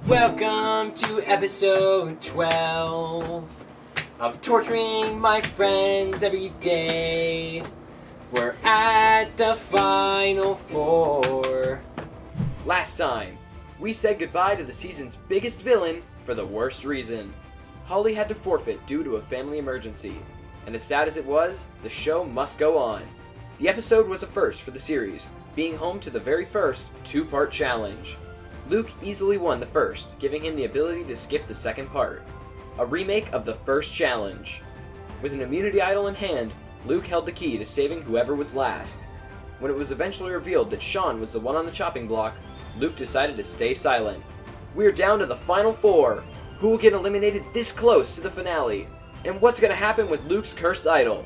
Welcome to episode 12 of Torturing My Friends Every Day. We're at the final four. Last time, we said goodbye to the season's biggest villain for the worst reason. Holly had to forfeit due to a family emergency, and as sad as it was, the show must go on. The episode was a first for the series, being home to the very first two-part challenge. Luke easily won the first, giving him the ability to skip the second part. A remake of the first challenge. With an immunity idol in hand, Luke held the key to saving whoever was last. When it was eventually revealed that Sean was the one on the chopping block, Luke decided to stay silent. We're down to the final four. Who will get eliminated this close to the finale? And what's going to happen with Luke's cursed idol?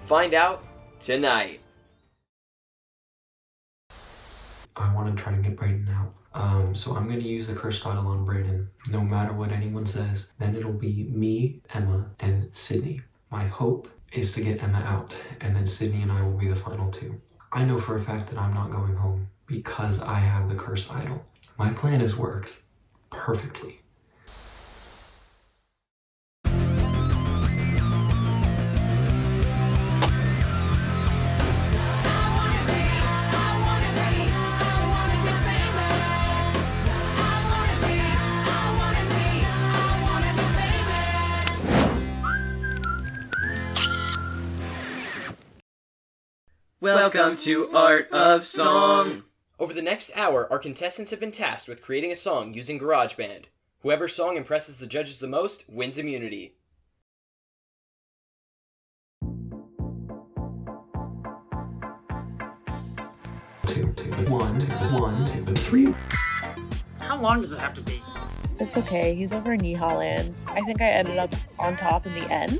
Find out tonight. I want to try to get Brayden out. So I'm going to use the cursed idol on Brayden. No matter what anyone says, then it'll be me, Emma, and Sydney. My hope is to get Emma out, and then Sydney and I will be the final two. I know for a fact that I'm not going home because I have the cursed idol. My plan has worked perfectly. Welcome to Art of Song! Over the next hour, our contestants have been tasked with creating a song using GarageBand. Whoever's song impresses the judges the most wins immunity. One, two, three. How long does it have to be? It's okay, he's over in Yeehaw Land. I think I ended up on top in the end.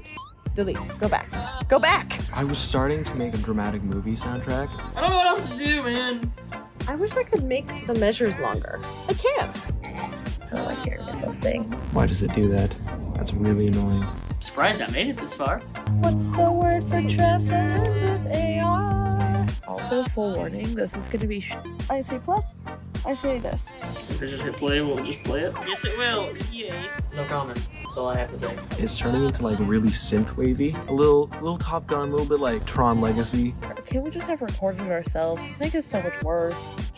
Delete. Go back. Go back! I was starting to make a dramatic movie soundtrack. I don't know what else to do, man. I wish I could make the measures longer. I can't. I don't like hearing myself sing. Why does it do that? That's really annoying. I'm surprised I made it this far. What's the word for traffic with AR? Also, full warning, this is gonna be I say plus, I say this. If I just hit play, we'll just play it. Yes, it will. Yay. No comment. That's all I have to say. It's turning into like really synth wavy. A little Top Gun, a little bit like Tron Legacy. Can't we just have recorded ourselves? This makes it so much worse.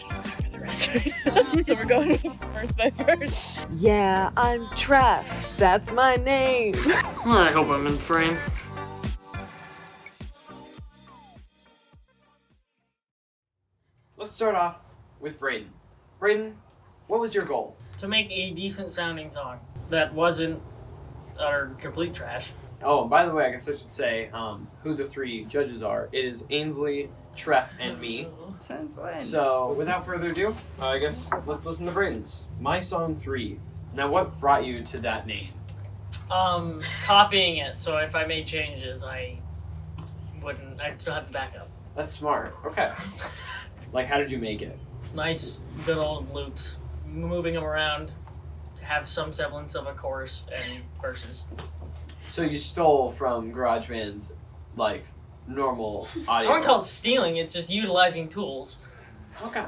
For the rest right now. So we're going first by first. Yeah, I'm Treff. That's my name. I hope I'm in frame. Let's start off with Brayden. Brayden, what was your goal? To make a decent sounding song that wasn't utter complete trash. Oh, and by the way, I guess I should say who the three judges are. It is Ainsley, Treff, and me. Since when? So, without further ado, I guess let's listen to Brayden's. My Song 3. Now, what brought you to that name? Copying it, so if I made changes, I'd still have to back up. That's smart. Okay. Like, how did you make it? Nice, good old loops. Moving them around to have some semblance of a chorus and verses. So you stole from GarageBand's, like, normal audio. I wouldn't call it stealing, it's just utilizing tools. Okay.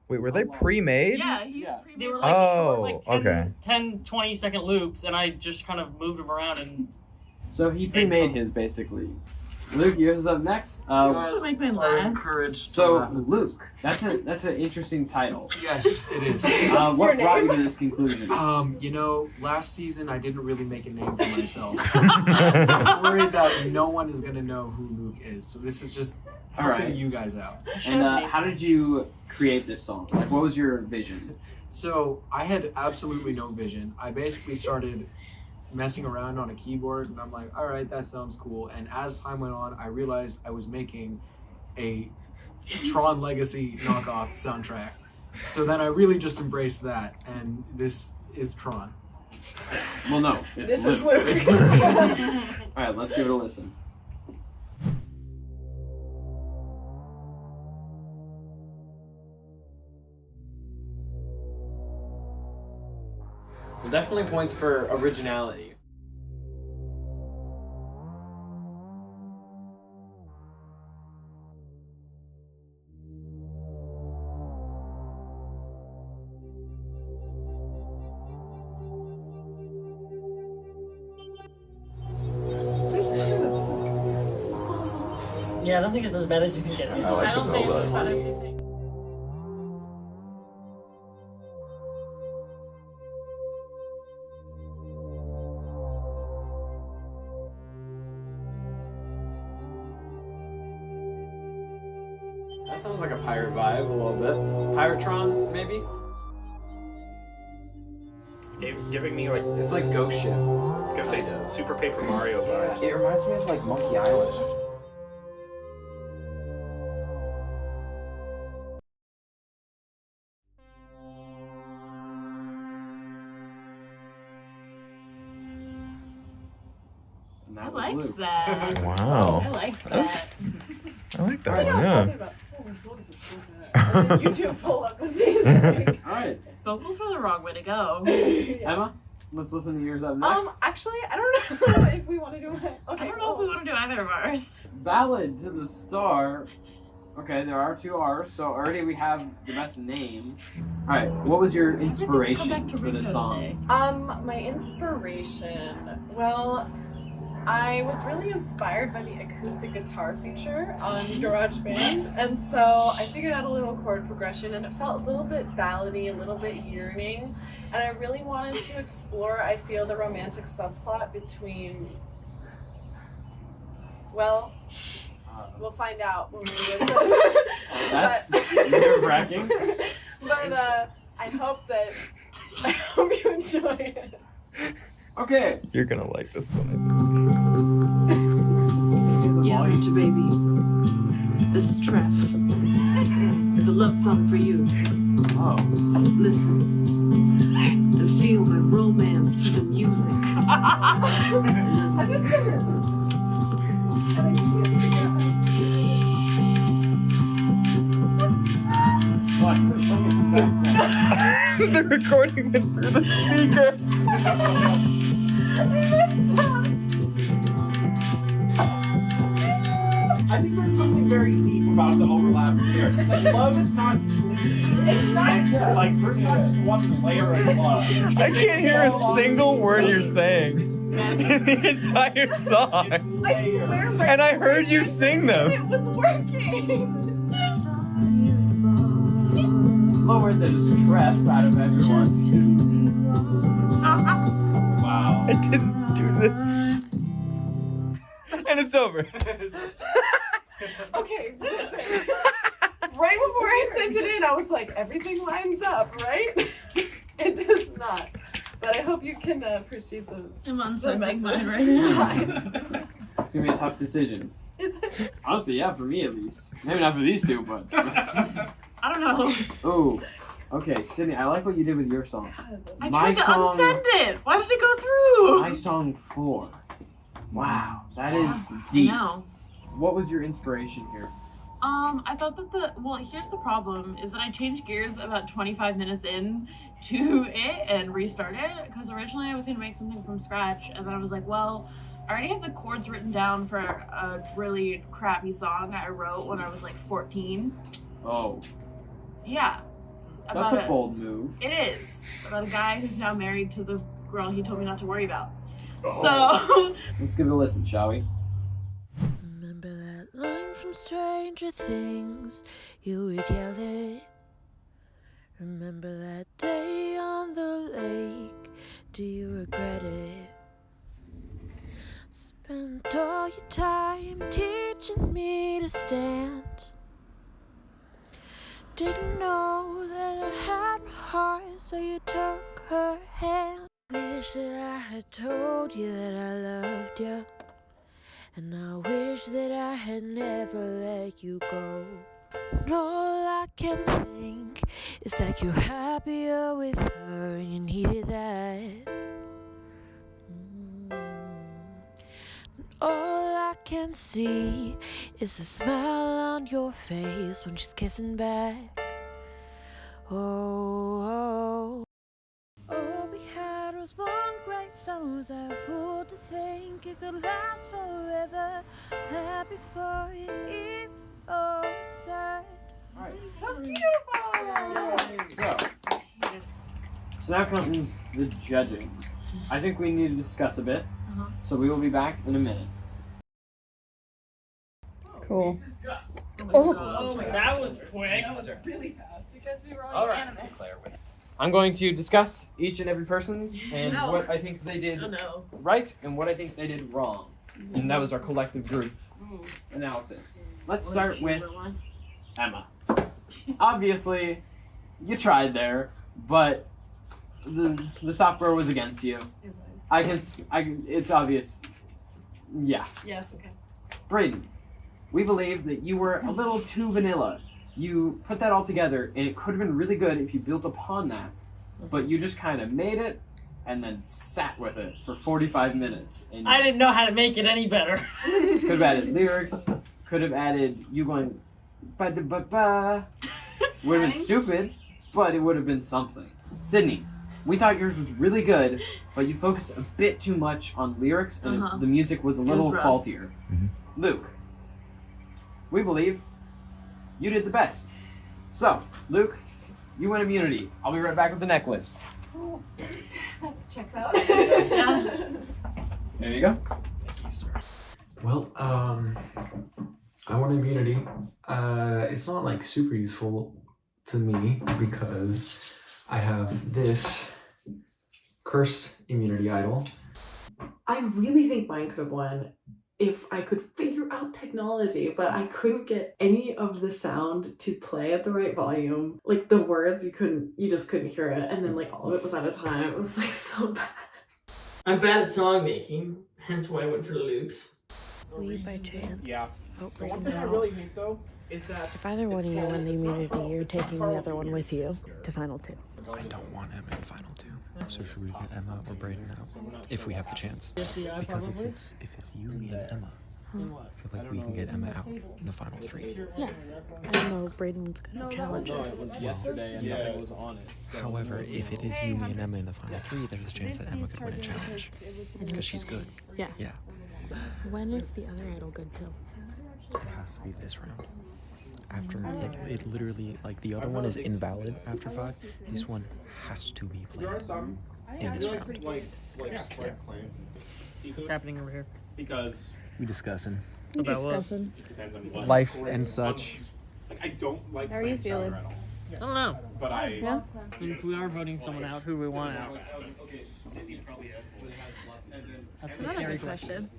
Wait, were they pre-made? Yeah, they were Oh, short, okay. 10, 20 second loops, and I just kind of moved them around and... So he pre-made his, basically. Luke, yours is up next. This will make me laugh. Encouraged. So, Luke, that's an interesting title. Yes, it is. What brought you to this conclusion? Last season I didn't really make a name for myself. I'm worried that no one is gonna know who Luke is, so this is just helping you guys out. And how did you create this song? Like, what was your vision? So I had absolutely no vision. I basically started messing around on a keyboard, and I'm like, all right, that sounds cool. And as time went on, I realized I was making a Tron Legacy knockoff soundtrack. So then I really just embraced that, and this is Tron. Well, no. It's This is Luke. Luke. It's Luke. Alright, let's give it a listen. Well, definitely points for originality. Yeah, I don't think it's as bad as you think it is. I don't think it's as bad as you think. That sounds like a pirate vibe a little bit. Piratron, maybe? Giving me like It's like Ghost Ship. I was gonna say Super Paper Mario vibes. It reminds me of like Monkey Island. And I that was like Luke. that. Wow. I like That's, that. I like that I one, was yeah. talking about, oh, my shoulders are so bad. And then you two pull up with these. Like, Alright, Vocals were the wrong way to go. yeah. Emma, let's listen to yours up next. Actually, I don't know if we want to do it. Okay. I don't know if we want to do either of ours. Ballad to the Star. Okay, there are 2 R's, so already we have the best name. Alright, what was your inspiration for this song? My inspiration. Well, I was really inspired by the acoustic guitar feature on GarageBand, and so I figured out a little chord progression, and it felt a little bit ballady, a little bit yearning, and I really wanted to explore, I feel, the romantic subplot between, well, we'll find out when we listen. That's But- nerve-wracking. But I hope you enjoy it. Okay. You're gonna like this one. Yeah, Rachel, baby. This is Trev. It's a love song for you. Oh. Listen and feel my romance through the music. I'm just gonna. And I can't figure out Why is it playing back then? The recording went through the speaker. I think there's something very deep about the overlap here. It's like love is not clean. It's not. Like there's not just one layer of love. I can't hear a single word you're saying It's in messy. the entire song. It's I swear layered. my And I heard you sing them. It was working. Lower the stress out of everyone. Wow. I didn't do this. And it's over. Okay. Listen. Right before I sent it in, I was like, everything lines up, right? It does not. But I hope you can appreciate I'm on the something message. right now. It's gonna be a tough decision. Is it? Honestly, yeah, for me at least. Maybe not for these two, but. I don't know. Oh. Okay, Sydney, I like what you did with your song. I My tried to song- unsend it. Why did it go through? My song 4. Wow, that is I deep. know. What was your inspiration here? I thought that here's the problem is that I changed gears about 25 minutes in to it and restart it because originally I was gonna make something from scratch and then I was like, well, I already have the chords written down for a really crappy song I wrote when I was like 14. Oh, Yeah. that's a bold move. It is about a guy who's now married to the girl he told me not to worry about. Oh. Let's give it a listen, shall we? Remember that line from Stranger Things you would yell it? Remember that day on the lake? Do you regret it? Spent all your time teaching me to stand. Didn't know that I had a heart, so you took her hand. Wish that I had told you that I loved you. And I wish that I had never let you go. And all I can think is that you're happier with her and you needed that. all I can see is the smile on your face when she's kissing back. Oh, all we had was one great summer. Was I fool to think it could last forever? Happy for you, even though it's sad. Alright. That's beautiful! So now comes the judging. I think we need to discuss a bit, so we will be back in a minute. Cool. Oh my god, that was quick. That was really fast because we were All on right. animus. I'm going to discuss each and every person's and what I think they did right and what I think they did wrong. And that was our collective group analysis. Let's start with Emma. Obviously, you tried there, but the software was against you. It's obvious. Yeah. Yeah, it's okay. Braden, we believe that you were a little too vanilla. You put that all together, and it could have been really good if you built upon that, but you just kind of made it and then sat with it for 45 minutes. And I didn't know how to make it any better. could have added lyrics, could have added you going ba-da-ba-ba. Would have been stupid, but it would have been something. Sydney, we thought yours was really good, but you focused a bit too much on lyrics, and the music was a little faultier. Luke, we believe you did the best. So, Luke, you win immunity. I'll be right back with the necklace. That checks out. There you go. Thank you, sir. Well, I want immunity. It's not like super useful to me because I have this cursed immunity idol. I really think mine could have won if I could figure out technology, but I couldn't get any of the sound to play at the right volume. Like the words, you just couldn't hear it, and then like all of it was at a time. It was like so bad. I'm bad at song making, hence why I went for the loops. We by chance. Yeah. Oh, The one thing I really hate though is that if either one of you win the immunity, you're taking the other one with you to final two. I don't want Emma in final two. So should we get Emma or Braden out? If we have the chance. Because if it's you, me, and Emma, I feel like we can get Emma out in the final three. Yeah. I don't know, Braden's gonna challenge us. Yesterday and nothing was on it. So. However, if it is you, me, and Emma in the final three, there's a chance that Emma could win a challenge. Because she's good. Yeah. Yeah. When is the other idol good till? It has to be this round. After, it literally, like, the other one is invalid after 5. This one has to be played there are some in this round. like clams and seafood. What's happening over here? Because We discussing About what? it depends on what life and such. Like I don't like How are you clam chowder feeling? at all. I don't know. But I Yeah. If we are voting someone out, who do we want out? That's the scary question.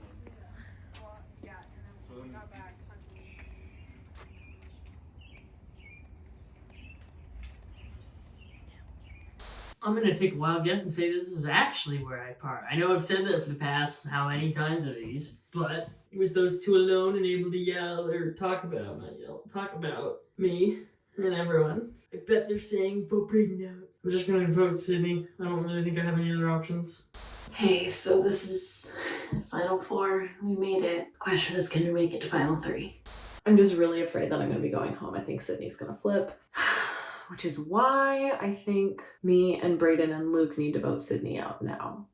I'm gonna take a wild guess and say this is actually where I part. I know I've said that for the past how many times of these, but with those two alone and able to yell or talk about me and everyone, I bet they're saying vote Braden out. I'm just gonna vote Sydney. I don't really think I have any other options. Hey, so this is Final 4. We made it. The question is, can we make it to Final 3? I'm just really afraid that I'm going to be going home. I think Sydney's going to flip. Which is why I think me and Braden and Luke need to vote Sydney out now.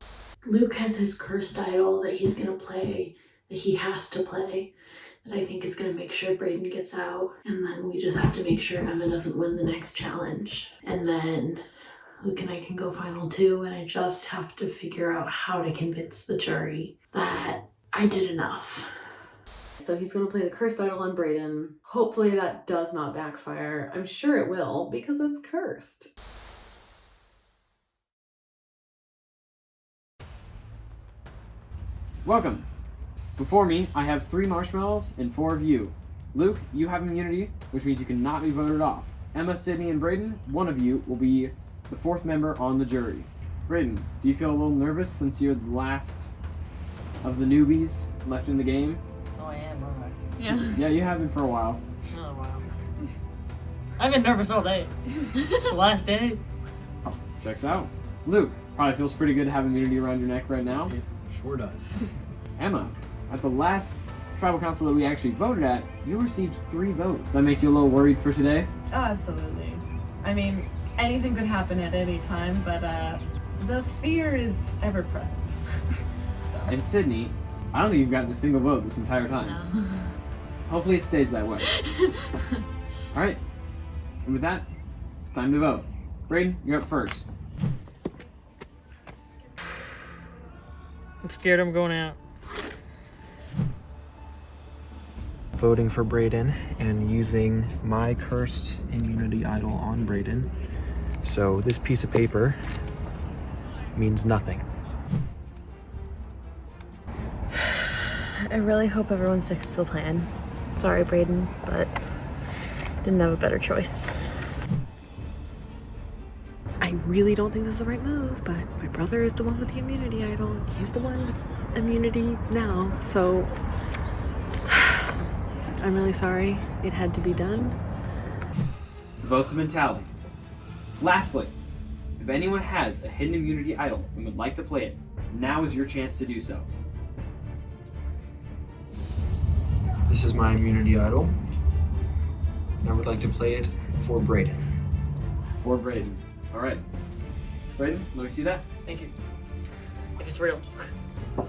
Luke has his cursed idol that he's gonna play, that he has to play, that I think is gonna make sure Braden gets out. And then we just have to make sure Emma doesn't win the next challenge. And then Luke and I can go final 2, and I just have to figure out how to convince the jury that I did enough. So he's going to play the cursed idol on Braden. Hopefully that does not backfire. I'm sure it will because it's cursed. Welcome. Before me, I have 3 marshmallows and 4 of you. Luke, you have immunity, which means you cannot be voted off. Emma, Sydney, and Braden, one of you will be the 4th member on the jury. Braden, do you feel a little nervous since you're the last of the newbies left in the game? Oh, I am, aren't I? Yeah. Yeah, you have been for a while. Oh, wow. I've been nervous all day. It's the last day. Checks out. Luke, probably feels pretty good to have immunity around your neck right now. It sure does. Emma, At the last tribal council that we actually voted at, you received 3 votes. Does that make you a little worried for today? Oh, absolutely. I mean, anything could happen at any time, but the fear is ever present. And Sydney, I don't think you've gotten a single vote this entire time. No. Hopefully it stays that way. Alright, and with that, it's time to vote. Brayden, you're up first. I'm scared I'm going out. Voting for Brayden and using my cursed immunity idol on Brayden. So this piece of paper means nothing. I really hope everyone sticks to the plan. Sorry, Brayden, but didn't have a better choice. I really don't think this is the right move, but my brother is the one with the immunity idol. He's the one with immunity now, so I'm really sorry. It had to be done. The votes have been tallied. Lastly, if anyone has a hidden immunity idol and would like to play it, now is your chance to do so. This is my immunity idol, and I would like to play it for Brayden. For Brayden. Alright. Brayden, let me see that. Thank you. If it's real.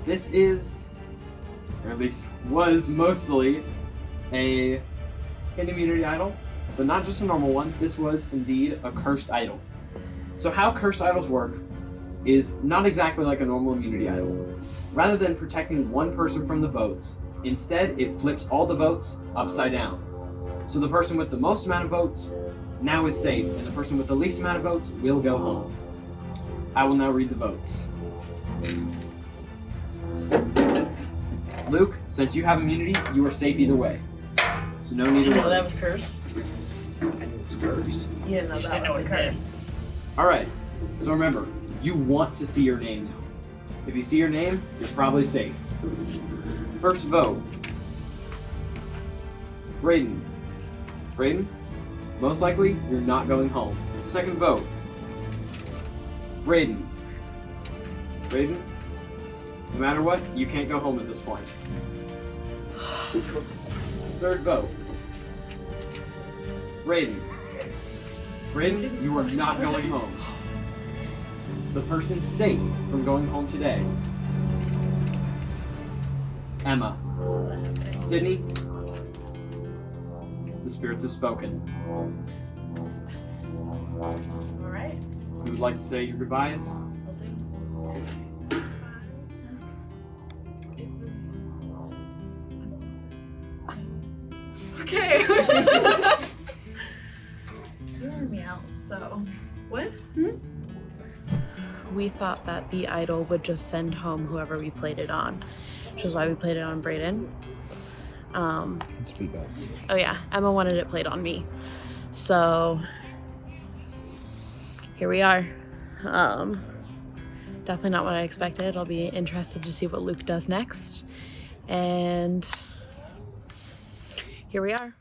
This is, or at least was mostly, a hidden immunity idol, but not just a normal one. This was indeed a cursed idol. So how cursed idols work is not exactly like a normal immunity idol. Rather than protecting one person from the votes, instead it flips all the votes upside down. So the person with the most amount of votes now is safe, and the person with the least amount of votes will go home. I will now read the votes. Luke, since you have immunity, you are safe either way. So no need to You know worry. that was cursed? I knew it was cursed. You didn't know You just that didn't know was the what it curse. Alright, so remember, you want to see your name now. If you see your name, you're probably safe. First vote. Brayden. Brayden, most likely, you're not going home. Second vote. Brayden. Brayden, no matter what, you can't go home at this point. Third vote. Brayden. Brayden, you are not going home. The person's safe from going home today. Emma. Sydney. The spirits have spoken. Alright. You would like to say your goodbyes? Okay. You heard me out, so. What? We thought that the idol would just send home whoever we played it on, which is why we played it on Brayden. Speak up. Oh yeah, Emma wanted it played on me. So here we are. Definitely not what I expected. I'll be interested to see what Luke does next. And here we are.